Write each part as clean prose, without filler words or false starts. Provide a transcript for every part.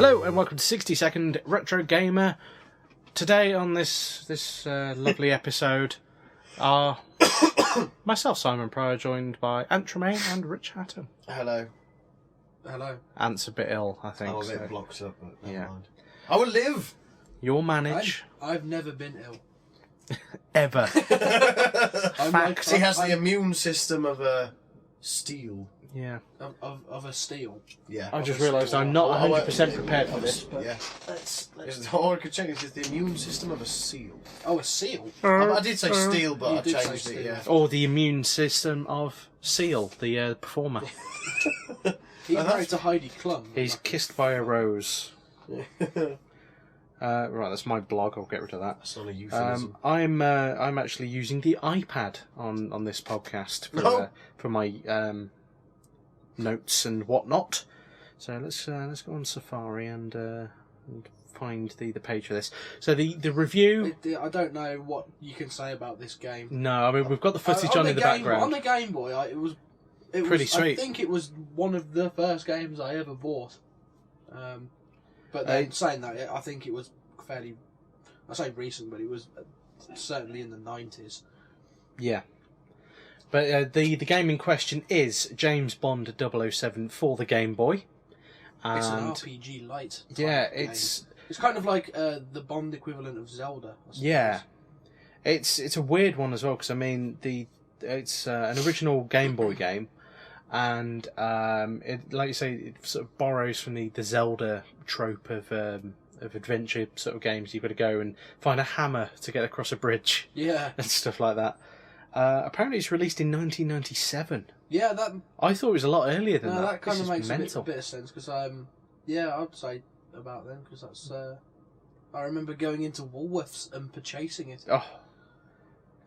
Hello and welcome to 60 Second Retro Gamer. Today on this lovely episode are myself, Simon Pryor, joined by Ant Tremaine and Rich Hatton. Hello. Hello. Ant's a bit ill, I think. I'm a so. bit blocked up, but never Yeah. mind. I will live! You'll manage. I've never been ill. Ever. Fact. He has the immune system of a steel. Yeah. Of a steel. Yeah. I just realised I'm not 100% prepared for Of a- this. But Yeah. let's All I could check is the immune system of a seal. Oh, a seal? I did say steel, but You I did say changed it, steel. yeah. Or the immune system of Seal, the performer. He's married to Heidi Klum. He's kissed by a rose. Right, that's my blog. I'll get rid of that. That's not a euphemism. I'm actually using the iPad on this podcast for my notes and whatnot. So let's go on Safari and find the page for this. So the review. I don't know what you can say about this game. No, I mean we've got the footage on in the background. On the Game Boy, it was pretty sweet. I think it was one of the first games I ever bought. But then saying that, I think it was fairly, I say recent, but it was certainly in the 90s. Yeah. But the game in question is James Bond 007 for the Game Boy. And It's an RPG light. yeah, game. it's kind of like the Bond equivalent of Zelda. I suppose. yeah, it's a weird one as well because I mean it's an original Game Boy game, and it, like you say, it sort of borrows from the Zelda trope of adventure sort of games. You've got to go and find a hammer to get across a bridge Yeah. and stuff like that. Apparently, it's released in 1997. Yeah, that I thought it was a lot earlier than that. that kind This of is makes mental. a bit of sense because yeah, I'd say about them because that's I remember going into Woolworths and purchasing it. Oh,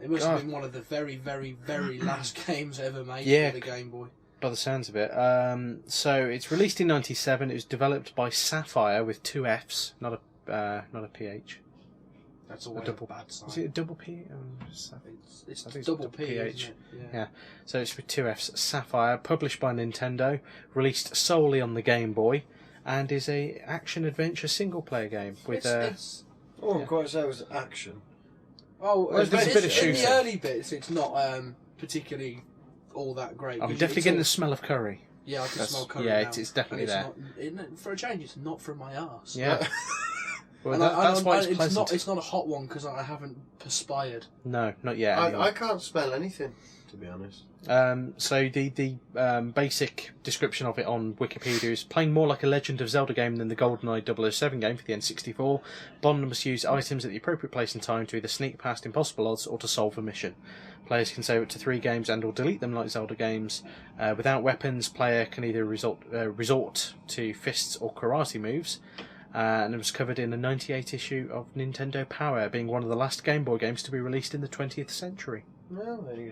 It must God. have been one of the very, very, very last games ever made Yeah. for the Game Boy. by the sounds of it. So it's released in 97. It was developed by Sapphire with two Fs, not a PH. That's always double- a bad sign. Is it a double P? It's I think it's double double P, PH. isn't it? Yeah. So it's with two Fs. Sapphire, published by Nintendo, released solely on the Game Boy, and is a action adventure single player game with It's I wouldn't quite say it was action. well, there's a bit of in shooting. the early bits, it's not particularly all that great. I'm 'cause definitely it's getting all- the smell of curry. Yeah, I can That's- smell curry yeah, now. it's definitely And there. for a change, it's not from my arse. Yeah. Well, And that's why it's pleasant. It's not a hot one because I haven't perspired. No, not yet. anyway. I can't spell anything, to be honest. So the basic description of it on Wikipedia is playing more like a Legend of Zelda game than the GoldenEye 007 game for the N64. Bond must use items at the appropriate place and time to either sneak past impossible odds or to solve a mission. Players can save up to 3 games and or delete them like Zelda games. Without weapons, player can either resort to fists or karate moves. And it was covered in a 98 issue of Nintendo Power, being one of the last Game Boy games to be released in the 20th century. Well, there you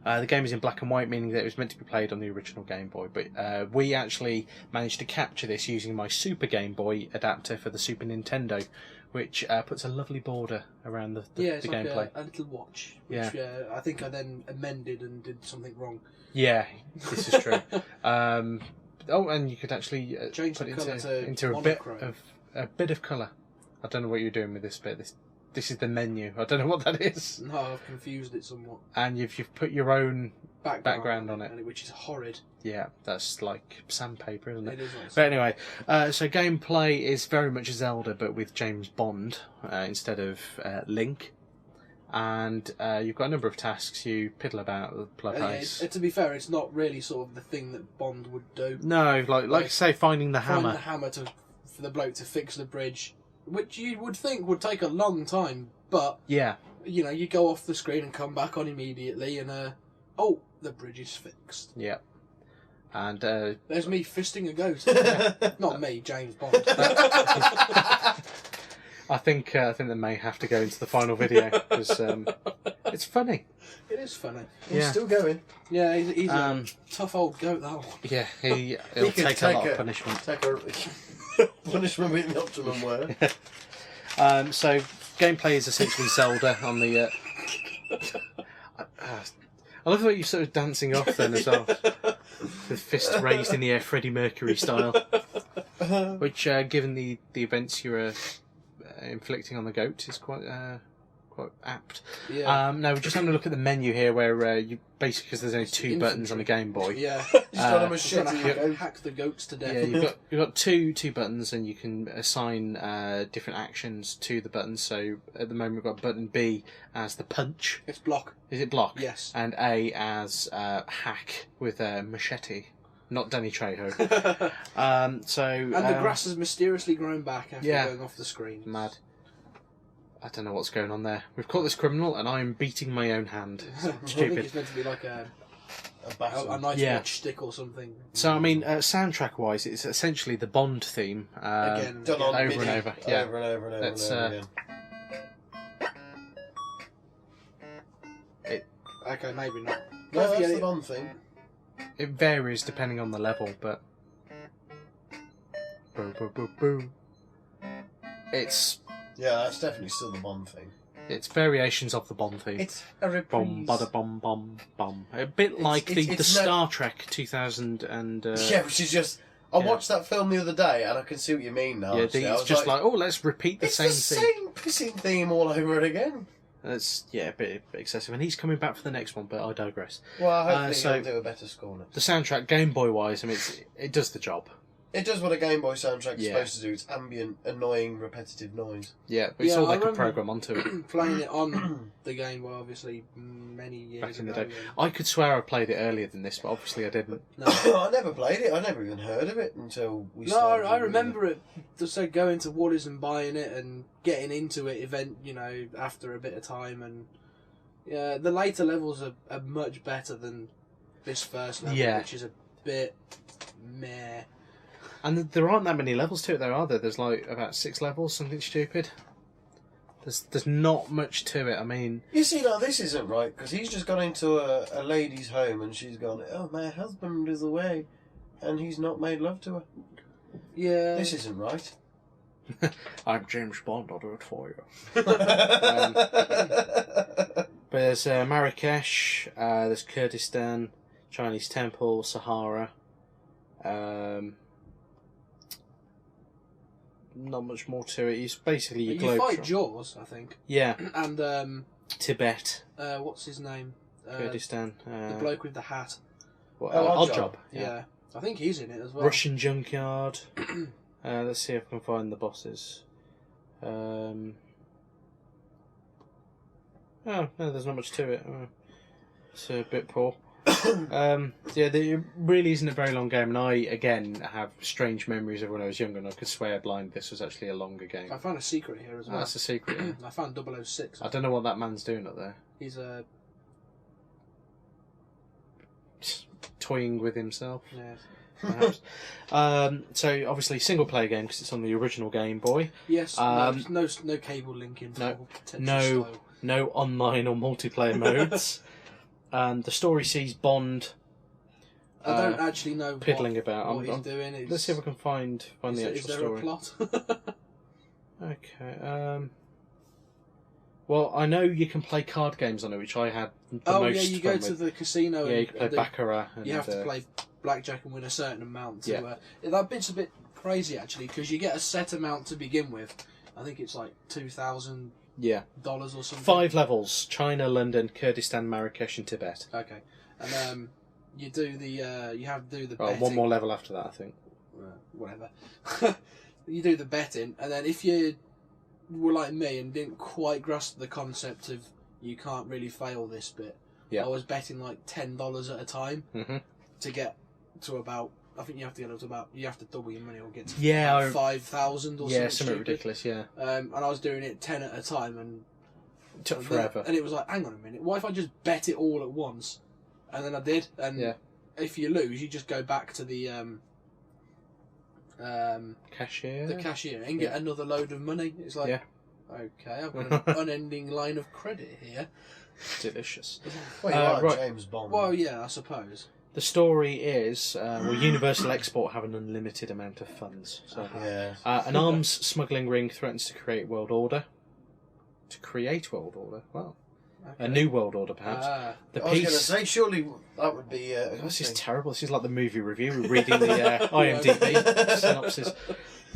go. The game is in black and white, meaning that it was meant to be played on the original Game Boy. But we actually managed to capture this using my Super Game Boy adapter for the Super Nintendo, which puts a lovely border around the It's like gameplay. a little watch, which I think I then amended and did something wrong. Yeah, this is true. And you could actually Change put the it colour to into monochrome. a bit of colour. I don't know what you're doing with this bit. This is the menu. I don't know what that is. No, I've confused it somewhat. And you've put your own background on it. Which is horrid. Yeah, that's like sandpaper, isn't it? It is like But anyway, so gameplay is very much Zelda, but with James Bond instead of Link. And you've got a number of tasks. You piddle about the place. To be fair, it's not really sort of the thing that Bond would do. No, like say, finding the Find hammer. the hammer for the bloke to fix the bridge, which you would think would take a long time, but Yeah, you go off the screen and come back on immediately, and the bridge is fixed. yeah. And There's me fisting a ghost. Not me, James Bond. I think they may have to go into the final video because it's funny. It is funny. He's Yeah. still going. Yeah, he's Um, a tough old goat, that one. Yeah, he'll could take a lot of punishment. Take a punishment with the optimum word. So gameplay is essentially Zelda on the. I love the way you're sort of dancing off then as well, with fists raised in the air, Freddie Mercury style. which, given the events you're inflicting on the goat, is quite apt. Yeah. Now we're just having a look at the menu here, where you basically, because there's only two buttons on the Game Boy. Yeah. He's got a Trying machete. to hack the goats to death. Yeah, you've got two buttons, and you can assign different actions to the buttons. So at the moment we've got button B as the punch. It's block. Is it block? Yes. And A as hack with a machete. Not Danny Trejo. And the grass has mysteriously grown back after yeah. going off the screen. Mad. I don't know what's going on there. We've caught this criminal, and I'm beating my own hand. I think Stupid. it's meant to be like a baton. nice Yeah. stick or something. So I mean, soundtrack-wise, it's essentially the Bond theme. Again. Done on over MIDI. and over, yeah. Over and over and over That's, and over again. Okay, maybe not. No, Don't that's forget the it- Bond thing. It varies depending on the level, but boo, boo, boo, boo. It's Yeah, that's definitely still the Bond thing. variations of the Bond theme. It's a reprise. Bom, bada, bom, bom, bom. A bit like it's the no- Star Trek 2000 and Yeah, which is just... I yeah. watched that film the other day, and I can see what you mean now. yeah, actually. I it's was just like, oh, let's repeat the it's same the thing. same pissing theme all over it again. That's a bit excessive, and he's coming back for the next one, but I digress. Well, hopefully so- he'll do a better score next. The soundtrack, Game Boy wise, I mean, it does the job. It does what a Game Boy soundtrack is Yeah. supposed to do. It's ambient, annoying, repetitive noise. Yeah, but it's Yeah, all I they could remember- program onto it. Playing it on the Game Boy, obviously, many years Back in the ago. day. I could swear I played it earlier than this, but obviously I didn't. No, I never played it. I never even heard of it until we no, started. I remember it. Just so going to Woolies and buying it and getting into it. After a bit of time, and yeah, the later levels are much better than this first level, Yeah. which is a bit meh. And there aren't that many levels to it, though, are there? There's like about 6 levels, something stupid. There's not much to it. I mean, You see, now this isn't right because he's just gone into a lady's home and she's gone, "Oh, my husband is away," and he's not made love to her. Yeah, This isn't right. I'm James Bond. I'll do it for you. But there's Marrakesh. There's Kurdistan, Chinese Temple, Sahara. Not much more to it. It's basically your you globe. fight Jaws, I think, Yeah, and Tibet, what's his name? Kurdistan. The bloke with the hat. Odd Job. Yeah. I think he's in it as well. Russian Junkyard. Let's see if I can find the bosses. Oh, no, there's not much to it. It's a bit poor. It really isn't a very long game, and I, again, have strange memories of when I was younger, and I could swear blind this was actually a longer game. I found a secret here as well. That's a secret. Yeah. I found 006. I don't know what that man's doing up there. He's Toying with himself, yeah. perhaps. So, obviously, single-player game, because it's on the original Game Boy. Yes. No cable link involved. No. No online or multiplayer modes. The story sees Bond I don't actually know piddling about. what he's doing. It's, Let's see if I can find the is actual there story. a plot? Okay. Well, I know you can play card games on it, which I had the Oh most yeah, you go fun to with. the casino. Yeah, and you can play Baccarat. And, you have to play blackjack and win a certain amount. To, Yeah. That bit's a bit crazy actually because you get a set amount to begin with. I think it's like $2,000 Yeah. or something. 5 levels: China, London, Kurdistan, Marrakesh, and Tibet. Okay, and you do the you have to do the Oh, betting. one more level after that, I think. Whatever. You do the betting, and then if you were like me and didn't quite grasp the concept of you can't really fail this bit, Yeah. I was betting like $10 at a time Mm-hmm. to get to about. I think you have to get up to about. You have to double your money or get to Yeah, about 5,000 or Yeah, something something stupid. ridiculous. Yeah, And I was doing it 10 at a time, and it took forever. And it was like, hang on a minute, what if I just bet it all at once? And then I did, and Yeah. if you lose, you just go back to the Cashier. cashier and get another load of money. It's like, Yeah. okay, I've got an unending line of credit here. Delicious. Well, you are right. James Bond. Well, yeah, I suppose. The story is, Universal Export have an unlimited amount of funds. So, yeah. an arms smuggling ring threatens to create world order. Wow. Okay. A New World Order, perhaps. The I was going to Peace. say, surely that would be. This is terrible. This is like the movie review. We're reading the IMDb synopsis.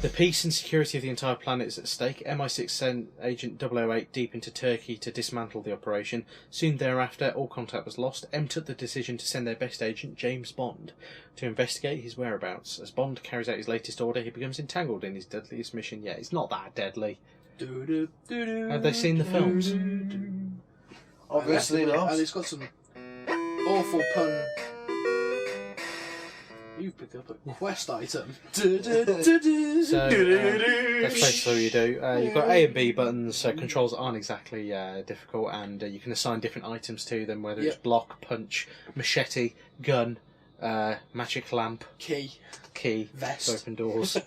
The peace and security of the entire planet is at stake. MI6 sent Agent 008 deep into Turkey to dismantle the operation. Soon thereafter, all contact was lost. M took the decision to send their best agent, James Bond, to investigate his whereabouts. As Bond carries out his latest order, he becomes entangled in his deadliest mission yet. It's not that deadly. Have they seen the films? Obviously not. And it's got some awful pun. You've picked up a quest item. So, that's basically what you do. You've got A and B buttons, so controls aren't exactly difficult, and you can assign different items to them, whether it's block, punch, machete, gun, magic lamp, Key. Vest. to open doors,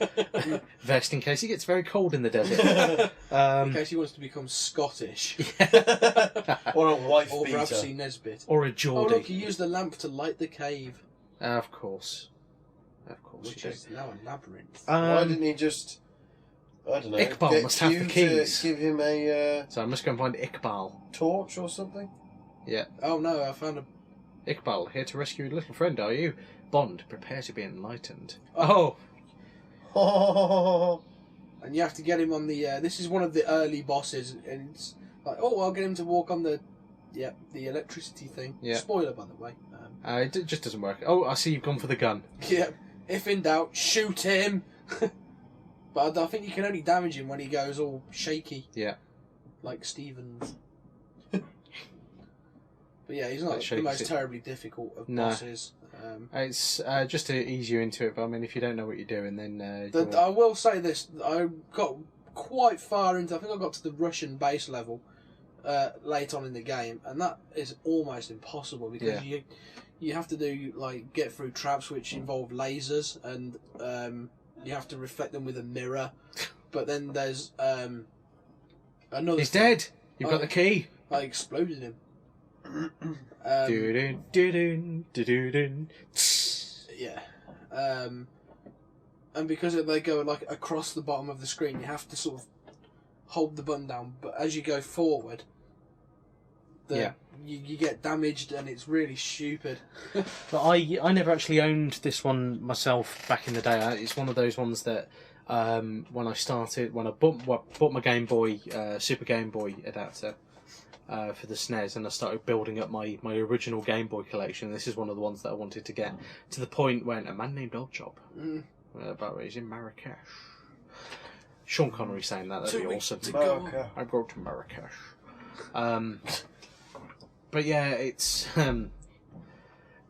vest in case it gets very cold in the desert. In case he wants to become Scottish. Or a wife Or beater. Rhapsody Nesbit. Or a Oh Geordie. look, you used the lamp to light the cave. Of course. Which you do. is now a labyrinth. Why didn't he just... I don't know. Iqbal get must have the you keys. To give him a So I must go and find Iqbal. torch or something? Oh no, I found a... Iqbal, here to rescue your little friend, are you? Bond, prepare to be enlightened. Oh! And you have to get him on the... this is one of the early bosses, and it's like, oh, I'll get him to walk on the... Yeah, the electricity thing. Yeah. Spoiler, by the way. It just doesn't work. Oh, I see you've gone for the gun. Yeah. If in doubt, shoot him! But I think you can only damage him when he goes all shaky. Yeah. Like Stevens. But yeah, he's not Like the shaky most Steve- terribly difficult of No. bosses. It's just to ease you into it, but I mean, if you don't know what you're doing, then... I will say this, I got quite far into... I think I got to the Russian base level late on in the game, and that is almost impossible, because you have to do, like, get through traps which involve lasers, and you have to reflect them with a mirror. But then there's another... He's thing. dead! You've got the key! I exploded him. Do-dun, do-dun, do-dun. Yeah. And because they go like across the bottom of the screen, you have to sort of hold the button down. But as you go forward, you get damaged, and it's really stupid. But I never actually owned this one myself back in the day. It's one of those ones that when I bought my Game Boy, Super Game Boy adapter for the SNES, and I started building up my original Game Boy collection. This is one of the ones that I wanted to get to the point when a man named Oddjob, about he's in Marrakesh. Sean Connery saying that'd be awesome. America. I go to Marrakesh. But yeah, it's one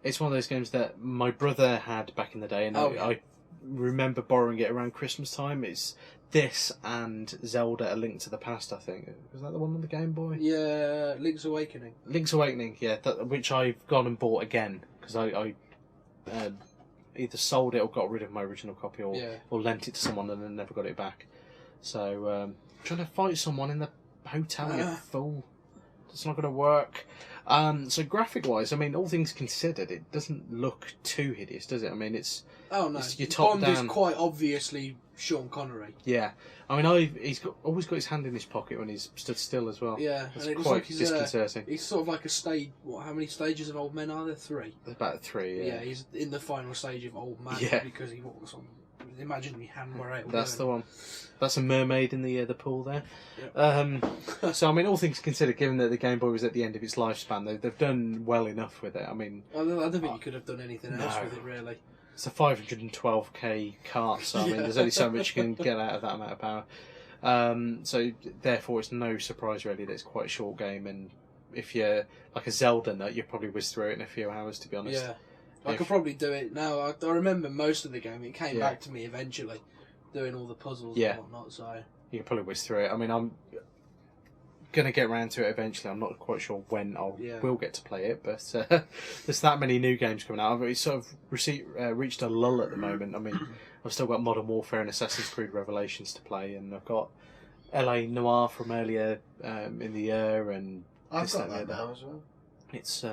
of those games that my brother had back in the day, and I remember borrowing it around Christmas time. It's this and Zelda: A Link to the Past, I think. Was that the one on the Game Boy? Yeah, Link's Awakening. Link's Awakening, yeah, which I've gone and bought again, because I either sold it or got rid of my original copy, or lent it to someone and then never got it back. So, trying to fight someone in the hotel, you fool. It's not going to work. So graphic-wise, I mean, all things considered, it doesn't look too hideous, does it? I mean, it's... Oh no, your top Bond down. is quite obviously Sean Connery. Yeah. I mean, he's always got his hand in his pocket when he's stood still as well. Yeah, It's and it looks quite like he's disconcerting. he's sort of like a stage. How many stages of Old Men are there? 3. There's about 3, Yeah, he's in the final stage of Old Man because he walks on an imaginary hand where That's the one. That's a mermaid in the pool there. Yep. So, I mean, all things considered, given that the Game Boy was at the end of its lifespan, they've done well enough with it. I mean... I don't think you could have done anything else with it, really. It's a 512k cart, so I mean, there's only so much you can get out of that amount of power. So, therefore, it's no surprise, really, that it's quite a short game, and if you're like a Zelda nut, you'll probably whiz through it in a few hours, to be honest. Yeah. I could probably do it now. I remember most of the game. It came Yeah. back to me eventually, doing all the puzzles Yeah. and whatnot. So You can probably whiz through it. I mean, I'm going to get around to it eventually. I'm not quite sure when will get to play it, but there's that many new games coming out. It's sort of reached a lull at the moment. I mean, I've still got Modern Warfare and Assassin's Creed Revelations to play, and I've got LA Noire from earlier in the year, and I've got that now as well. It's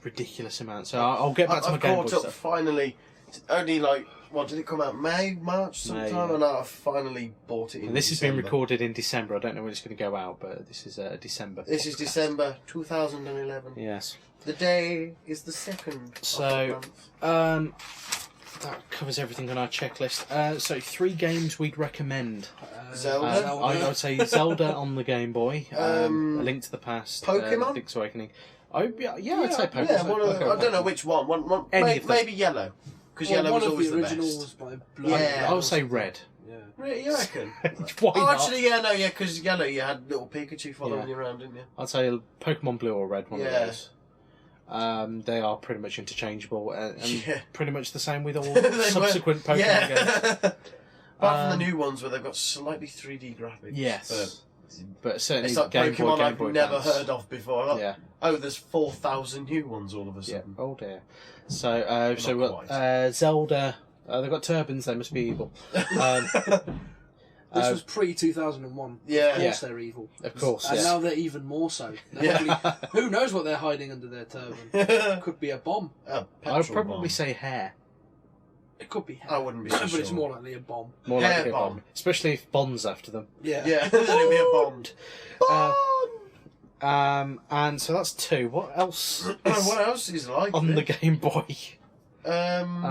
ridiculous amount. So I'll get back to my I've Game Boy caught up stuff. finally. It's only like What did it come out? March sometime? May, yeah. And I finally bought it in And this has been December. recorded in December. I don't know when it's going to go out, but this is December. This is podcast. December 2011. Yes. The day is the 2nd So, of the month. That covers everything on our checklist. So 3 games we'd recommend. Zelda? I would say Zelda on the Game Boy. A Link to the Past. Pokemon? Link's Awakening. Yeah, I'd say Pokemon. Yeah, one of the, I don't know which one. Any of them. Maybe Yellow. Because Yellow one was of always the the originals best. by Yeah. I would say Red. Yeah. Really, you reckon? Why Oh, not? actually, yeah, no, yeah, because Yellow, you had little Pikachu following you around, didn't you? I'd say Pokemon Blue or Red, one Yeah. of those. They are pretty much interchangeable and Yeah. pretty much the same with all They were. subsequent Pokemon Yeah. games. Apart from the new ones where they've got slightly 3D graphics. Yes. But certainly It's like Game Boy, Pokemon Game I've Boy never Advance. heard of before. Like, Yeah. oh, there's 4,000 new ones all of a Yeah. sudden. Oh dear. So we've quite. got Zelda. They've got turbans. They must be evil. This was pre-2001. Yeah. Of Yeah. course they're evil. Of course. And Yeah. now they're even more so. They're Yeah. probably- who knows what they're hiding under their turban? Could be a bomb. A I petrol would probably bomb. say hair. It could be. I wouldn't be so But it's sure. more likely a bomb. More Hair likely a bomb. bomb. Especially if Bond's after them. Yeah. Yeah, it'll be a Bond. And so that's 2. What else is What else is like on the it? Game Boy? Um,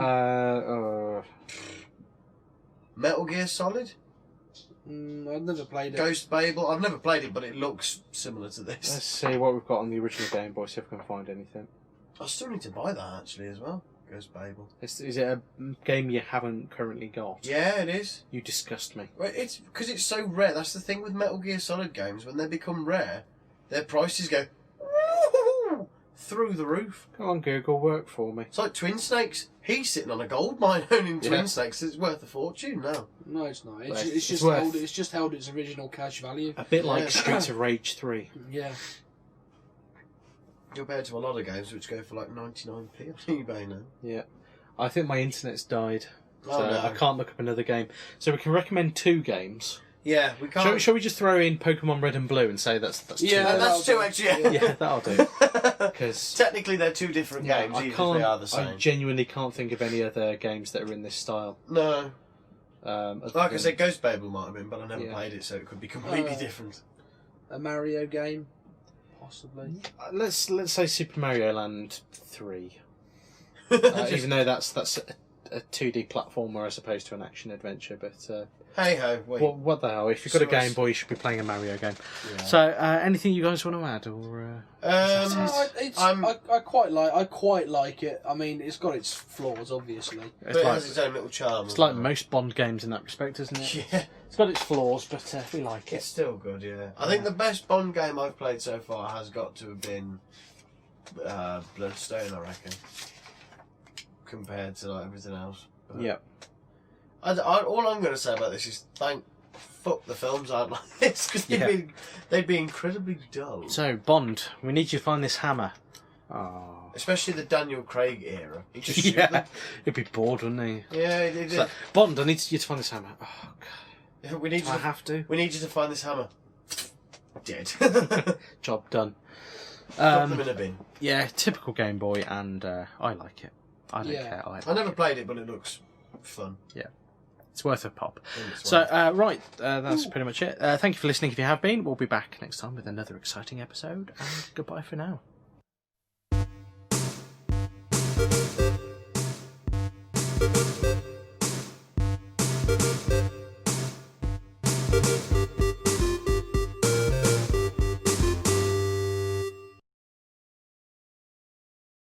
Metal Gear Solid? I've never played it. Ghost Babel? I've never played it, but it looks similar to Let's this. see what we've got on the original Game Boy, see if we can find anything. I still need to buy that, actually, as well. Ghost Babel. Is it a game you haven't currently got? Yeah, it is. You disgust me. Well, it's because it's so rare. That's the thing with Metal Gear Solid games. When they become rare, their prices go through the roof. Come on, Google, work for me. It's like Twin Snakes. He's sitting on a gold mine owning Twin Yeah. Snakes. It's worth a fortune now. No, it's not. Well, It's it's just worth- held. It's just held its original cash value. A bit like Yeah. Streets of Rage 3. Yeah. Compared to a lot of games which go for like 99p on eBay now. Yeah. I think my internet's died. Oh, So no. I can't look up another game. So we can recommend 2 games. Yeah, we can't. Shall we just throw in Pokemon Red and Blue and say that's 2? Yeah, That's that'll too do. actually. Yeah, that'll do. Because Technically, they're two different games, even if they are the I same. genuinely can't think of any other games that are in this style. No. Other Like I than- said, Ghost Babel might have been, but I never Yeah. played it, so it could be completely Uh, different. A Mario game, possibly. let's say Super Mario Land 3. Even though that's a 2D platformer as opposed to an action adventure, but Hey ho, wait. what the hell? If you've got a So Game it's- Boy, you should be playing a Mario game. Yeah. So, anything you guys want to add, or I quite like it. I mean, it's got its flaws, obviously. but it has its own little charm. it's as like well. most Bond games in that respect, isn't it? Yeah, It's got its flaws, but we like it's it. still good, yeah. I think the best Bond game I've played so far has got to have been Bloodstone, I reckon. Compared to like, everything else. But Yeah. all I'm going to say about this is fuck the films aren't like this, because Yeah. they'd be incredibly dull. So, Bond, we need you to find this hammer. Oh. Especially the Daniel Craig era. He just shoot Yeah, them. he'd be bored, wouldn't he? Yeah, he It's did. like, Bond, I need you to find this hammer. Oh, God. We need Do you I to have to? We need you to find this hammer. Dead. Job done. Drop them in a bin. Yeah, typical Game Boy, and I like it. I don't Yeah. care. I never played it, but it looks fun. It's worth a pop. And it's So, worth- right, that's pretty much it. Thank you for listening if you have been. We'll be back next time with another exciting episode, and goodbye for now.